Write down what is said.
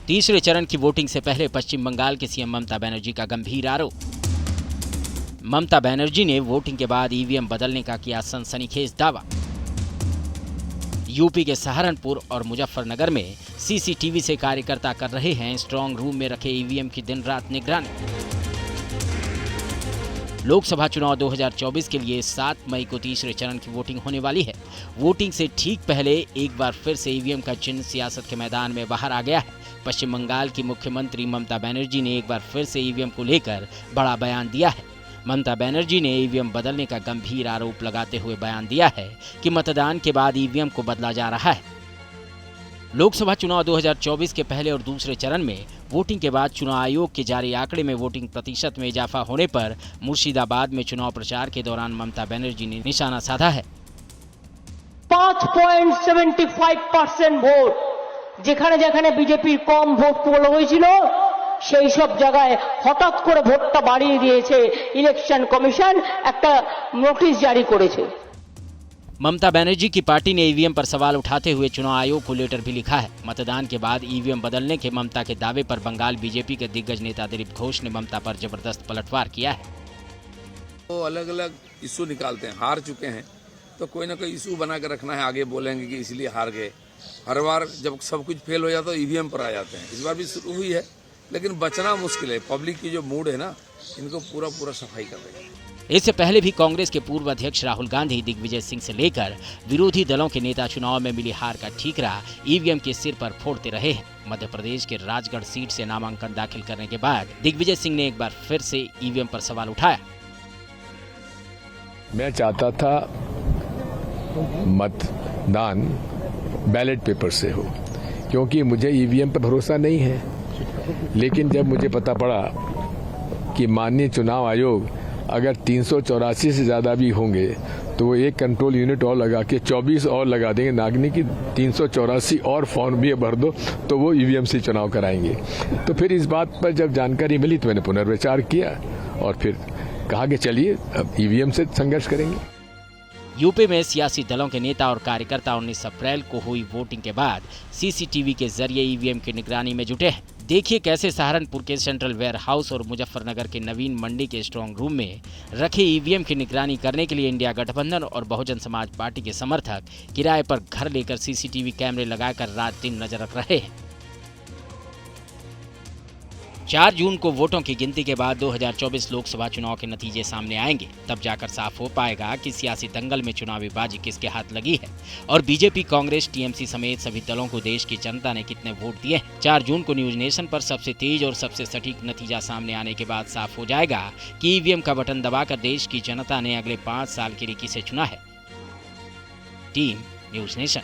तीसरे चरण की वोटिंग से पहले पश्चिम बंगाल के सीएम ममता बनर्जी का गंभीर आरोप। ममता बनर्जी ने वोटिंग के बाद ईवीएम बदलने का किया सनसनीखेज दावा। यूपी के सहारनपुर और मुजफ्फरनगर में सीसीटीवी से कार्यकर्ता कर रहे हैं स्ट्रांग रूम में रखे ईवीएम की दिन रात निगरानी। लोकसभा चुनाव 2024 के लिए 7 मई को तीसरे चरण की वोटिंग होने वाली है। वोटिंग से ठीक पहले एक बार फिर से ईवीएम का चिन्ह सियासत के मैदान में बाहर आ गया है। पश्चिम बंगाल की मुख्यमंत्री ममता बनर्जी ने एक बार फिर से ईवीएम को लेकर बड़ा बयान दिया है। ममता बनर्जी ने ईवीएम बदलने का गंभीर आरोप लगाते हुए बयान दिया है कि मतदान के बाद ईवीएम को बदला जा रहा है। लोकसभा चुनाव 2024 के पहले और दूसरे चरण में वोटिंग के बाद चुनाव आयोग के जारी आंकड़े में वोटिंग प्रतिशत में इजाफा होने पर मुर्शिदाबाद में चुनाव प्रचार के दौरान ममता बनर्जी ने निशाना साधा है। 5.75% ভোট যেখানে যেখানে বিজেপির কম ভোট পোল হয়েছিল সেই সব জায়গায় হঠাৎ করে ভোটটা বাড়িয়ে দিয়েছে ইলেকশন কমিশন একটা নোটিশ জারি করেছে। ममता बनर्जी की पार्टी ने ईवीएम पर सवाल उठाते हुए चुनाव आयोग को लेटर भी लिखा है। मतदान के बाद ईवीएम बदलने के ममता के दावे पर बंगाल बीजेपी के दिग्गज नेता दिलीप घोष ने ममता पर जबरदस्त पलटवार किया है। वो अलग अलग इशू निकालते हैं, हार चुके हैं तो कोई ना कोई इशू बना के रखना है, आगे बोलेंगे कि इसलिए हार गए। हर बार जब सब कुछ फेल हो जाता है तो ईवीएम पर आ जाते हैं। इस बार भी शुरू हुई है लेकिन बचना मुश्किल है। पब्लिक की जो मूड है ना, इनको पूरा सफाई कर रहे हैं। इससे पहले भी कांग्रेस के पूर्व अध्यक्ष राहुल गांधी, दिग्विजय सिंह से लेकर विरोधी दलों के नेता चुनाव में मिली हार का ठीकरा ईवीएम के सिर पर फोड़ते रहे हैं। मध्य प्रदेश के राजगढ़ सीट से नामांकन दाखिल करने के बाद दिग्विजय सिंह ने एक बार फिर से ईवीएम पर सवाल उठाया। मैं चाहता था मतदान बैलेट पेपर से हो, क्योंकि मुझे ईवीएम पर भरोसा नहीं है। लेकिन जब मुझे पता पड़ा कि माननीय चुनाव आयोग अगर 384 से ज्यादा भी होंगे तो वो एक कंट्रोल यूनिट और लगा के 24 और लगा देंगे, नागनी की 384 और फॉर्म भी भर दो तो वो ईवीएम से चुनाव कराएंगे। तो फिर इस बात पर जब जानकारी मिली तो मैंने पुनर्विचार किया और फिर कहा कि चलिए अब ईवीएम से संघर्ष करेंगे। यूपी में सियासी दलों के नेता और कार्यकर्ता 19 अप्रैल को हुई वोटिंग के बाद सीसीटीवी के जरिए ईवीएम की निगरानी में जुटे हैं। देखिए कैसे सहारनपुर के सेंट्रल वेयर हाउस और मुजफ्फरनगर के नवीन मंडी के स्ट्रांग रूम में रखे ईवीएम की निगरानी करने के लिए इंडिया गठबंधन और बहुजन समाज पार्टी के समर्थक किराए पर घर लेकर सीसीटीवी कैमरे लगाकर रात दिन नजर रख रहे हैं। 4 जून को वोटों की गिनती के बाद 2024 लोकसभा चुनाव के नतीजे सामने आएंगे। तब जाकर साफ हो पाएगा कि सियासी दंगल में चुनावी बाजी किसके हाथ लगी है और बीजेपी, कांग्रेस, टीएमसी समेत सभी दलों को देश की जनता ने कितने वोट दिए हैं। 4 जून को न्यूज नेशन पर सबसे तेज और सबसे सटीक नतीजा सामने आने के बाद साफ हो जाएगा कि ईवीएम का बटन दबाकर देश की जनता ने अगले 5 साल के लिए किसे चुना है। Team news nation.